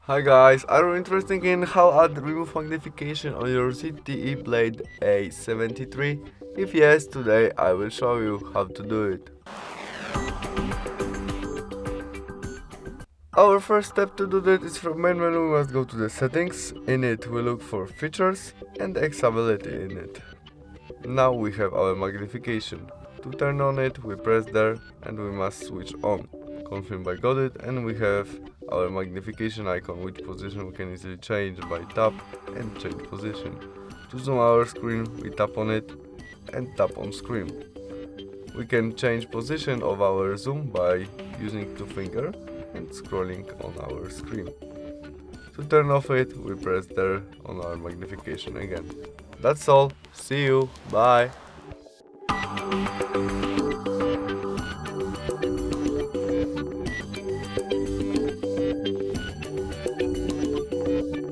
Hi guys, are you interested in how add remove magnification on your ZTE Blade A73? If yes, today I will show you how to do it. Our first step to do that is from main menu we must go to the settings. In it we look for features and accessibility in it. Now we have our magnification. To turn on it we press there and we must switch on. Confirm I got it, and we have our magnification icon, which position we can easily change by tap and change position. To zoom our screen we tap on it and tap on screen. We can change position of our zoom by using two fingers and scrolling on our screen. To turn off it we press there on our magnification again. That's all, see you, bye!